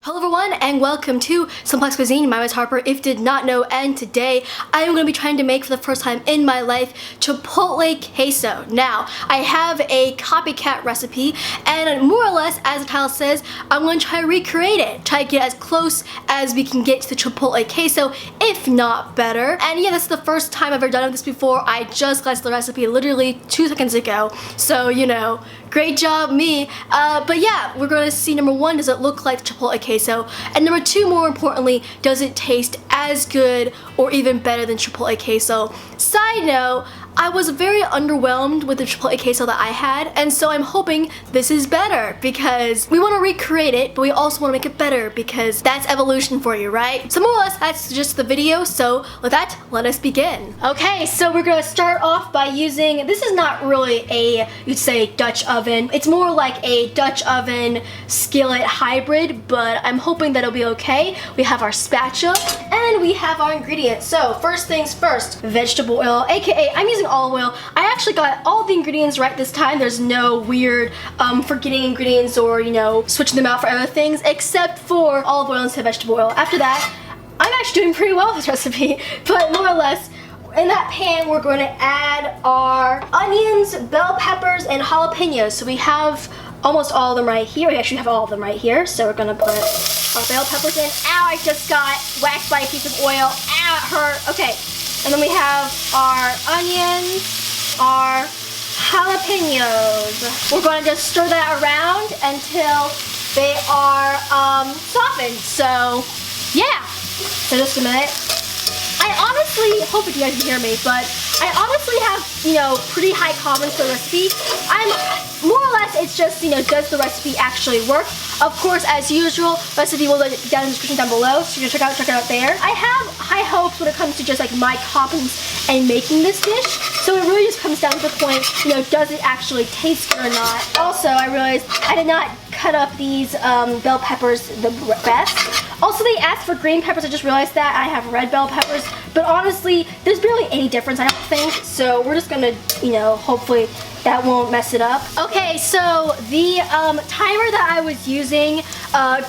Hello everyone and welcome to Simplex Cuisine. My name is Harper, if you did not know, and today I am going to be trying to make for the first time in my life Chipotle queso. Now, I have a copycat recipe and more or less, as the title says, I'm going to try to recreate it. Try to get as close as we can get to the Chipotle queso, if not better. And yeah, this is the first time I've ever done this before. I just got the recipe literally 2 seconds ago. So, you know, great job me. But yeah, we're going to see number 1, does it look like Chipotle queso? And number 2, more importantly, does it taste as good or even better than Chipotle queso? Side note, I was very underwhelmed with the Chipotle queso that I had, and so I'm hoping this is better because we want to recreate it, but we also want to make it better because that's evolution for you, right? So more or less, that's just the video, so with that, let us begin. Okay, so we're going to start off by using, this is not really a, you'd say, Dutch oven. It's more like a Dutch oven skillet hybrid, but I'm hoping that it'll be okay. We have our spatula, and we have our ingredients. So first things first, vegetable oil, aka I'm using olive oil. I actually got all the ingredients right this time. There's no weird forgetting ingredients or, you know, switching them out for other things, except for olive oil instead of vegetable oil. After that, I'm actually doing pretty well with this recipe, but more or less, in that pan, we're going to add our onions, bell peppers, and jalapenos. So we have almost all of them right here. We actually have all of them right here. So we're going to put our bell peppers in. Ow, I just got whacked by a piece of oil. Ow, it hurt. Okay. And then we have our onions, our jalapenos. We're going to just stir that around until they are softened. So, yeah. So just a minute. I honestly, hope you guys can hear me, but I honestly have, you know, pretty high confidence for the recipe. I'm more or less, it's just, you know, does the recipe actually work? Of course, as usual, recipe will be down in the description down below, so you can check it out there. I have high hopes when it comes to just like my confidence in making this dish. So it really just comes down to the point, you know, does it actually taste good or not? Also, I realized I did not cut up these bell peppers the best. Also, they asked for green peppers. I just realized that. I have red bell peppers. But honestly, there's barely any difference, I don't think. So we're just gonna, you know, hopefully that won't mess it up. Okay, so the timer that I was using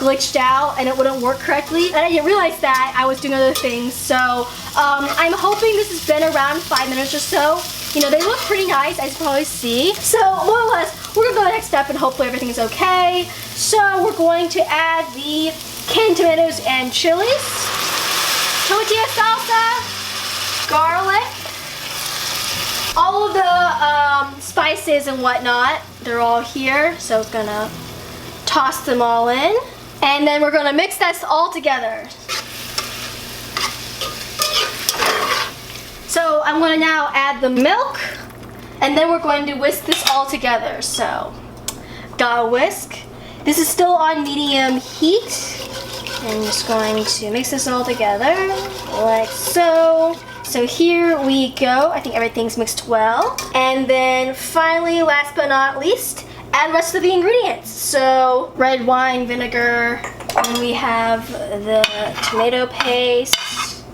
glitched out and it wouldn't work correctly. And I didn't realize that. I was doing other things. So I'm hoping this has been around 5 minutes or so. You know, they look pretty nice, as you can probably see. So more or less, we're gonna go to the next step and hopefully everything is okay. So we're going to add the canned tomatoes and chilies, tortilla salsa, garlic, all of the spices and whatnot. They're all here, so it's gonna toss them all in. And then we're gonna mix this all together. So I'm gonna now add the milk, and then we're going to whisk this all together. So, gotta whisk. This is still on medium heat. I'm just going to mix this all together, like so. So here we go. I think everything's mixed well. And then finally, last but not least, add the rest of the ingredients. So red wine vinegar, and we have the tomato paste,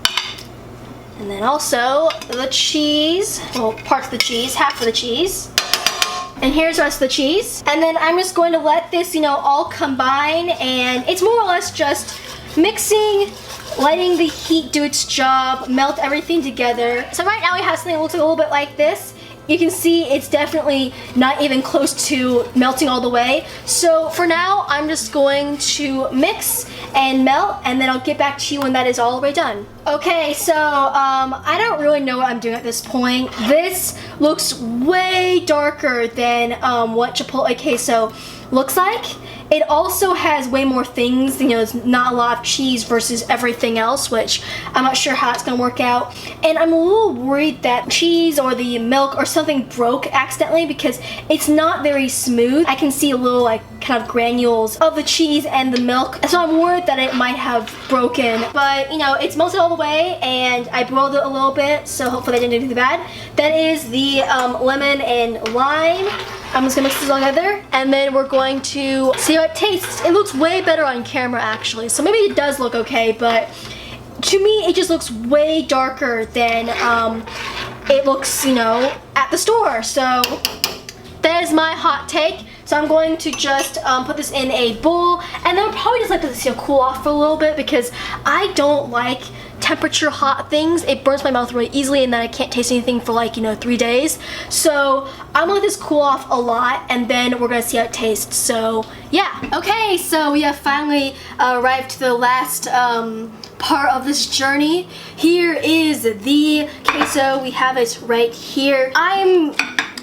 and then also the cheese, well, parts of the cheese, half of the cheese. And here's the rest of the cheese. And then I'm just going to let this, you know, all combine, and it's more or less just mixing, letting the heat do its job, melt everything together. So right now we have something that looks a little bit like this. You can see it's definitely not even close to melting all the way. So for now, I'm just going to mix and melt, and then I'll get back to you when that is all the way done. Okay, so I don't really know what I'm doing at this point. This looks way darker than what Chipotle queso looks like. It also has way more things, you know, there's not a lot of cheese versus everything else, which I'm not sure how it's gonna work out. And I'm a little worried that cheese or the milk or something broke accidentally because it's not very smooth. I can see a little like kind of granules of the cheese and the milk. So I'm worried that it might have broken. But, you know, it's melted all the way and I boiled it a little bit, so hopefully I didn't do anything bad. That is the lemon and lime. I'm just gonna mix this all together, and then we're going to see how it tastes. It looks way better on camera, actually, so maybe it does look okay, but to me, it just looks way darker than it looks, you know, at the store. So that is my hot take. So I'm going to just put this in a bowl, and then I'll probably just let this cool off for a little bit because I don't like temperature hot things. It burns my mouth really easily, and then I can't taste anything for like 3 days. So I'm gonna let this cool off a lot, and then we're gonna see how it tastes. So yeah. Okay, so we have finally arrived to the last part of this journey. Here is the queso. We have it right here. I'm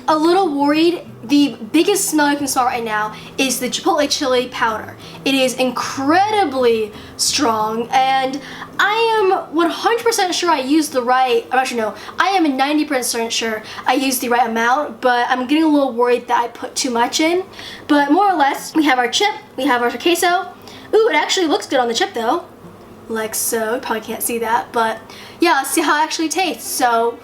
a little worried. The biggest smell you can smell right now is the Chipotle chili powder. It is incredibly strong, and I am 100% sure I used the right, actually no, I am 90% sure I used the right amount, but I'm getting a little worried that I put too much in. But more or less, we have our chip, we have our queso. Ooh, it actually looks good on the chip though. Like so, you probably can't see that, but yeah, let's see how it actually tastes. So,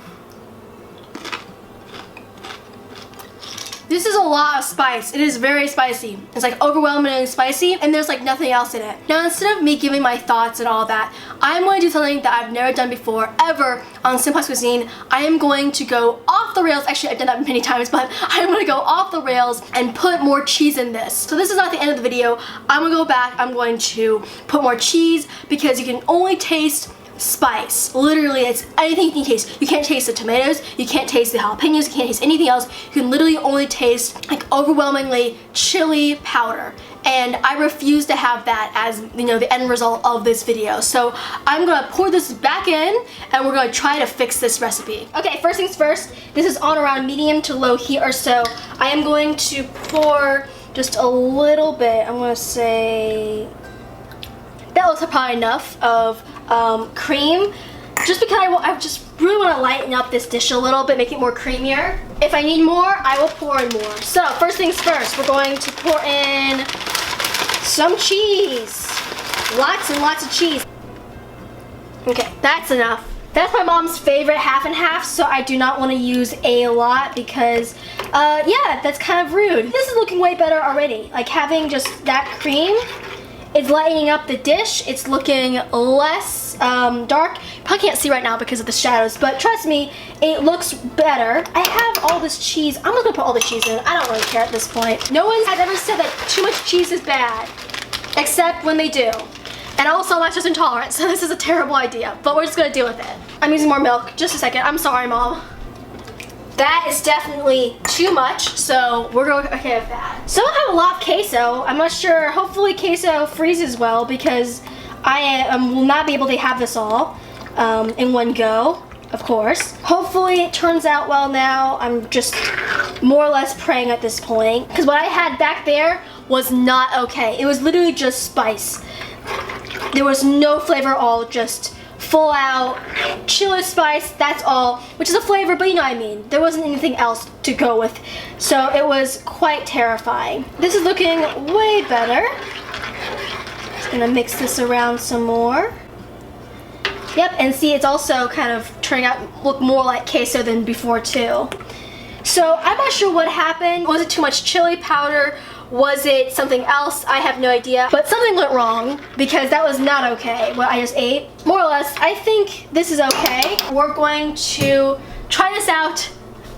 this is a lot of spice. It is very spicy. It's like overwhelmingly spicy, and there's like nothing else in it. Now, instead of me giving my thoughts and all that, I'm going to do something that I've never done before, ever, on Simplex Cuisine. I am going to go off the rails. Actually, I've done that many times, but I'm gonna go off the rails and put more cheese in this. So this is not the end of the video. I'm gonna go back, I'm going to put more cheese because you can only taste spice. Literally, it's anything you can taste. You can't taste the tomatoes, you can't taste the jalapenos, you can't taste anything else. You can literally only taste like overwhelmingly chili powder. And I refuse to have that as the end result of this video. So I'm gonna pour this back in, and we're gonna try to fix this recipe. Okay, first things first, this is on around medium to low heat or so. I am going to pour just a little bit. I'm gonna say that looks probably enough of cream, just because I just really want to lighten up this dish a little bit, make it more creamier. If I need more, I will pour in more. So first things first, we're going to pour in some cheese. Lots and lots of cheese. Okay, that's enough. That's my mom's favorite half and half, so I do not want to use a lot because, yeah, that's kind of rude. This is looking way better already. Like having just that cream, it's lightening up the dish. It's looking less dark. Probably can't see right now because of the shadows, but trust me, it looks better. I have all this cheese. I'm just gonna put all the cheese in. I don't really care at this point. No one has ever said that too much cheese is bad, except when they do. And also, I'm lactose intolerant, so this is a terrible idea, but we're just gonna deal with it. I'm using more milk. Just a second. I'm sorry, Mom. That is definitely too much, so we're going okay with that. So I have a lot of queso. I'm not sure. Hopefully queso freezes well because I will not be able to have this all in one go, of course. Hopefully it turns out well now. I'm just more or less praying at this point because what I had back there was not okay. It was literally just spice. There was no flavor at all, just full out chili spice, that's all, which is a flavor, but you know what I mean. There wasn't anything else to go with, so it was quite terrifying. This is looking way better. Just gonna mix this around some more. Yep, and see, it's also kind of turning out look more like queso than before too. So I'm not sure what happened. Was it too much chili powder? Was it something else? I have no idea. But something went wrong because that was not okay, what I just ate. More or less, I think this is okay. We're going to try this out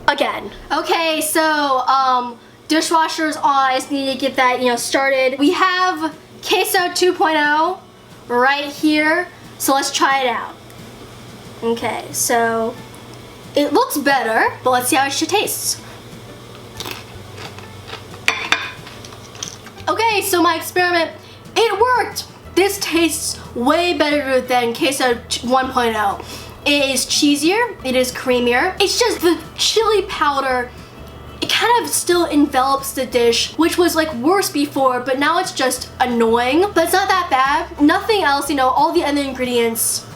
again. Okay, so dishwasher's on. I just need to get that, started. We have Queso 2.0 right here, so let's try it out. Okay, so it looks better, but let's see how it tastes. Okay, so my experiment, it worked. This tastes way better than Queso 1.0. It is cheesier, it is creamier. It's just the chili powder, it kind of still envelops the dish, which was like worse before, but now it's just annoying. But it's not that bad. Nothing else, all the other ingredients,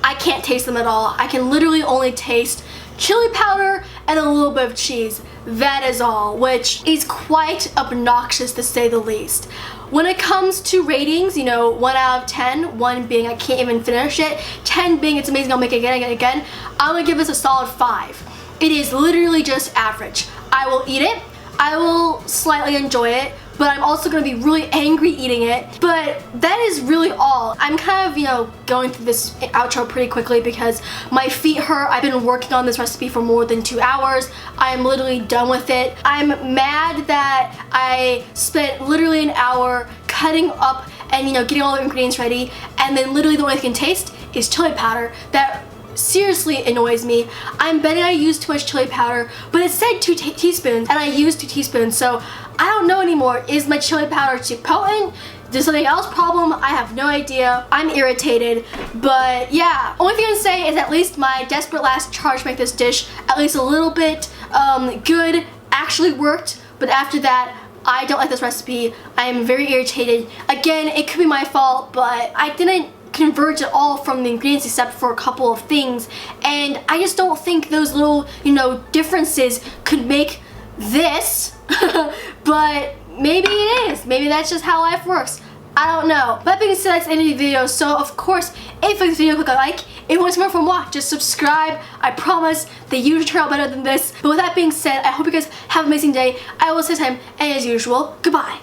I can't taste them at all. I can literally only taste chili powder and a little bit of cheese. That is all, which is quite obnoxious to say the least. When it comes to ratings, 1 out of 10, 1 being I can't even finish it, 10 being it's amazing, I'll make it again and again, I'm gonna give this a solid 5. It is literally just average. I will eat it, I will slightly enjoy it, but I'm also gonna be really angry eating it. But that is really all. I'm kind of, you know, going through this outro pretty quickly because my feet hurt. I've been working on this recipe for more than 2 hours. I'm literally done with it. I'm mad that I spent literally an hour cutting up and, you know, getting all the ingredients ready, and then literally the only thing I can taste is chili powder. That seriously annoys me. I'm betting I used too much chili powder, but it said 2 teaspoons and I used 2 teaspoons, so I don't know anymore. Is my chili powder too potent? Is something else problem? I have no idea. I'm irritated, but yeah. Only thing I can say is at least my desperate last charge to make this dish at least a little bit good actually worked, but after that, I don't like this recipe. I am very irritated. Again, it could be my fault, but I didn't converge at all from the ingredients except for a couple of things, and I just don't think those little, you know, differences could make this. But maybe it is. Maybe that's just how life works. I don't know. But that being said, that's the end of the video. So of course, if you like this video, click a like. If you want to see more from moi, just subscribe. I promise they usually turn out better than this. But with that being said, I hope you guys have an amazing day. I will say time, and as usual, goodbye.